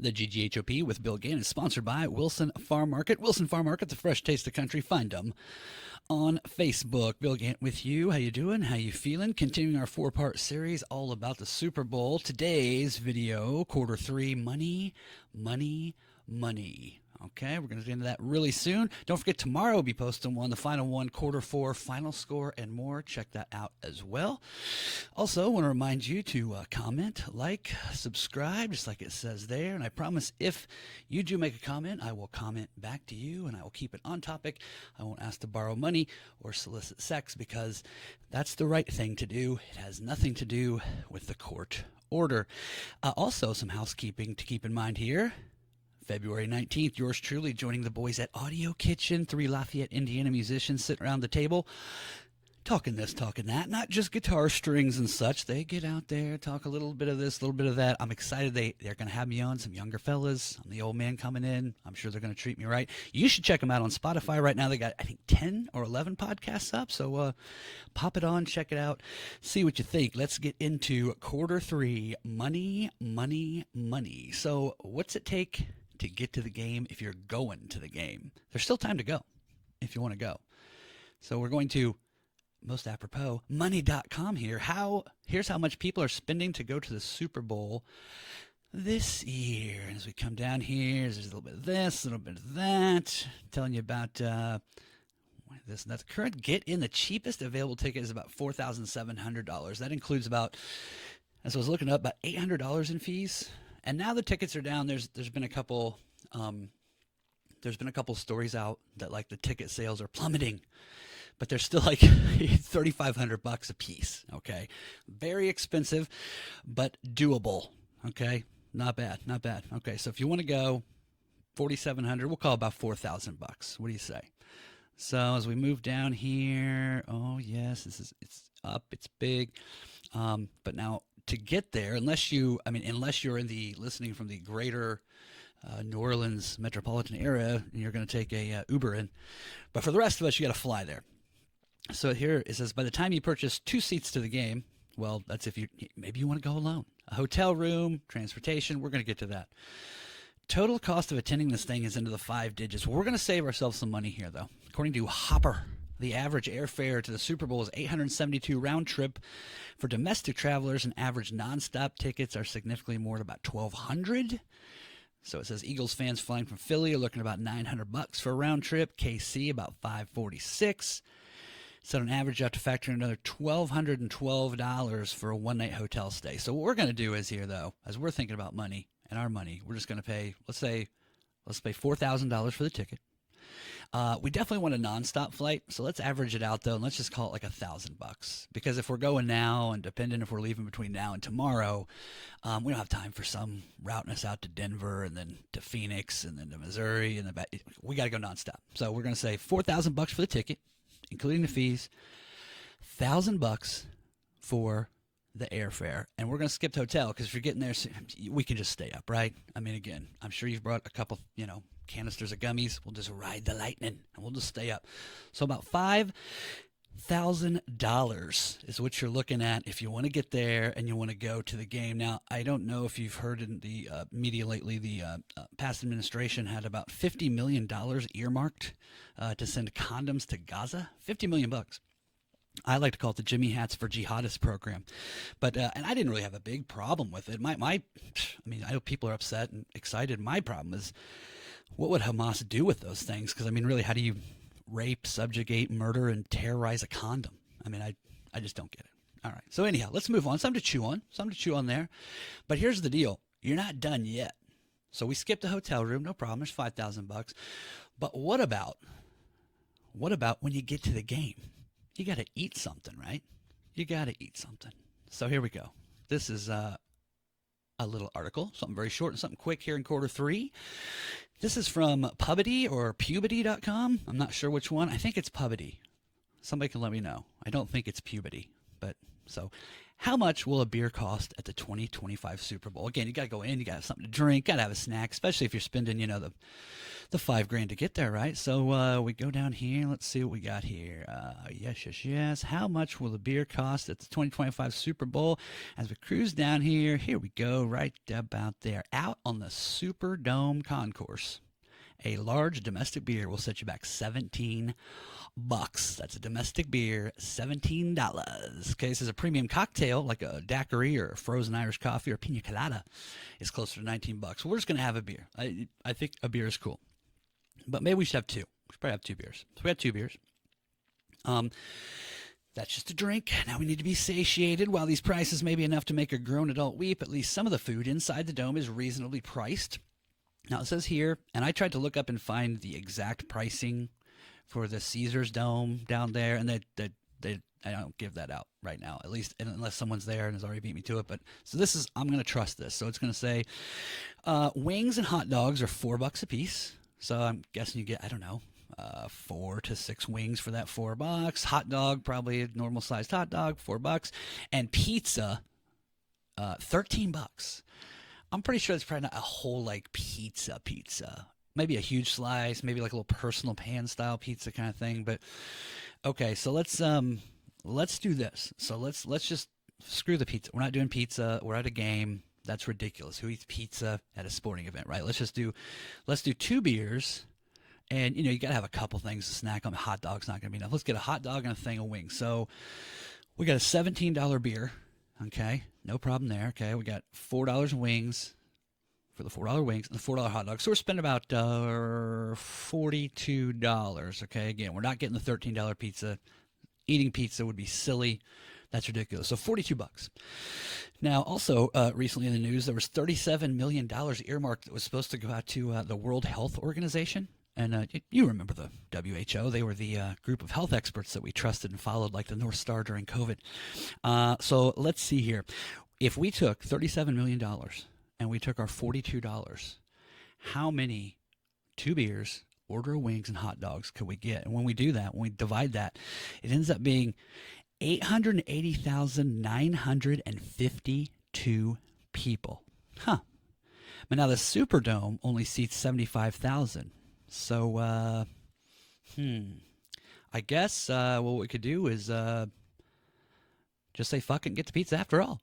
The GGHOP with Bill Gann is sponsored by Wilson Farm Market. Wilson Farm Market, the fresh taste of country. Find them on Facebook. Bill Gann with you. How you doing? How you feeling? Continuing our four-part series all about the Super Bowl. Today's video, quarter three, money, money, money. Okay, we're going to get into that really soon. Don't forget, tomorrow we'll be posting one, the final one, quarter four, final score, and more. Check that out as well. Also, I want to remind you to comment, like, subscribe, just like it says there. And I promise if you do make a comment, I will comment back to you, and I will keep it on topic. I won't ask to borrow money or solicit sex because that's the right thing to do. It has nothing to do with the court order. Also, some housekeeping to keep in mind here. February 19th, yours truly joining the boys at Audio Kitchen, 3 Lafayette, Indiana musicians sitting around the table, talking this, talking that, not just guitar strings and such. They get out there, talk a little bit of this, a little bit of that. I'm excited they're going to have me on, some younger fellas. I'm the old man coming in. I'm sure they're going to treat me right. You should check them out on Spotify right now. They got, I think, 10 or 11 podcasts up, so pop it on, check it out, see what you think. Let's get into quarter three, money, money, money. So what's it take to get to the game if you're going to the game? There's still time to go if you want to go. So we're going to, most apropos, money.com here. Here's how much people are spending to go to the Super Bowl this year. And as we come down here, there's a little bit of this, a little bit of that, telling you about this and that. The current get in, the cheapest available ticket is about $4,700. That includes about, as I was looking up, about $800 in fees. And now the tickets are down. There's been a couple stories out that like the ticket sales are plummeting, but they're still like $3,500 a piece. Okay, very expensive, but doable. Okay, not bad, not bad. Okay, so if you want to go, $4,700. We'll call it about $4,000. What do you say? So as we move down here, oh yes, it's up, it's big, but now, to get there, unless you're listening from the greater New Orleans metropolitan area, and you're going to take a Uber in. But for the rest of us, you got to fly there. So here it says, by the time you purchase 2 seats to the game, well, that's if maybe you want to go alone. A hotel room, transportation, we're going to get to that. Total cost of attending this thing is into the 5 digits. We're going to save ourselves some money here, though. According to Hopper, the average airfare to the Super Bowl is $872 round trip. For domestic travelers, and average nonstop tickets are significantly more at about $1,200. So it says Eagles fans flying from Philly are looking at about $900 for a round trip. KC about $546. So on average, you have to factor in another $1,212 for a one-night hotel stay. So what we're going to do is here, though, as we're thinking about money and our money, we're just going to pay, let's pay $4,000 for the ticket. We definitely want a nonstop flight, so let's average it out though, and let's just call it like $1,000. Because if we're going now, and depending if we're leaving between now and tomorrow, we don't have time for some routing us out to Denver and then to Phoenix and then to Missouri and then back. We got to go nonstop. So we're going to say $4,000 for the ticket, including the fees, $1,000 for the airfare, and we're going to skip the hotel because if you're getting there, we can just stay up, right? I mean, again, I'm sure you've brought a couple, canisters of gummies. We'll just ride the lightning and we'll just stay up. So about $5,000 is what you're looking at if you want to get there and you want to go to the game. Now, I don't know if you've heard in the media lately, the past administration had about $50 million earmarked to send condoms to Gaza. $50 million. I like to call it the Jimmy Hats for Jihadists program, but and I didn't really have a big problem with it. I know people are upset and excited. My problem is, what would Hamas do with those things? Because really, how do you rape, subjugate, murder, and terrorize a condom? I just don't get it. All right. So anyhow, let's move on. Something to chew on there. But here's the deal: you're not done yet. So we skipped the hotel room, no problem. There's $5,000. But what about when you get to the game? You got to eat something, right? You got to eat something. So here we go. This is a little article, something very short and something quick here in quarter three. This is from Pubity or Pubity.com. I'm not sure which one. I think it's Pubity. Somebody can let me know. I don't think it's Pubity. But so how much will a beer cost at the 2025 Super Bowl? Again, you got to go in, you got to have something to drink, got to have a snack, especially if you're spending, the $5,000 to get there, right? So we go down here. Let's see what we got here. Yes. How much will the beer cost at the 2025 Super Bowl? As we cruise down here, here we go, right about there, out on the Superdome concourse. A large domestic beer will set you back $17. That's a domestic beer, $17. Okay, this is a premium cocktail like a daiquiri or a frozen Irish coffee or pina colada. It's closer to $19. We're just gonna have a beer. I think a beer is cool, but maybe we should have two. We should probably have two beers. So we had two beers. That's just a drink. Now we need to be satiated. While these prices may be enough to make a grown adult weep, at least some of the food inside the dome is reasonably priced. Now it says here, and I tried to look up and find the exact pricing for the Caesars Dome down there, and they I don't give that out right now, at least unless someone's there and has already beat me to it. But so this is, I'm going to trust this. So it's going to say wings and hot dogs are $4 a piece. So I'm guessing you get, I don't know, 4 to 6 wings for that $4. Hot dog, probably a normal sized hot dog, $4, and pizza, $13. I'm pretty sure it's probably not a whole like pizza. Maybe a huge slice, maybe like a little personal pan style pizza kind of thing. But okay, so let's do this. So let's just screw the pizza. We're not doing pizza. We're at a game. That's ridiculous. Who eats pizza at a sporting event, right? Let's do 2 beers, and you gotta have a couple things to snack on. A hot dog's not gonna be enough. Let's get a hot dog and a thing of wings. So we got a $17 beer. Okay, no problem there. Okay, we got $4 wings for the $4 wings and the $4 hot dog. So we're spending about $42. Okay, again, we're not getting the $13 pizza. Eating pizza would be silly. That's ridiculous. So $42. Now, also recently in the news, there was $37 million earmarked that was supposed to go out to the World Health Organization. And you remember the WHO. They were the group of health experts that we trusted and followed like the North Star during COVID. So let's see here. If we took $37 million and we took our $42, how many 2 beers, order of wings, and hot dogs could we get? And when we do that, when we divide that, it ends up being 880,952 people. Huh. But now the Superdome only seats 75,000. So, I guess what we could do is just say fuck it and get the pizza after all.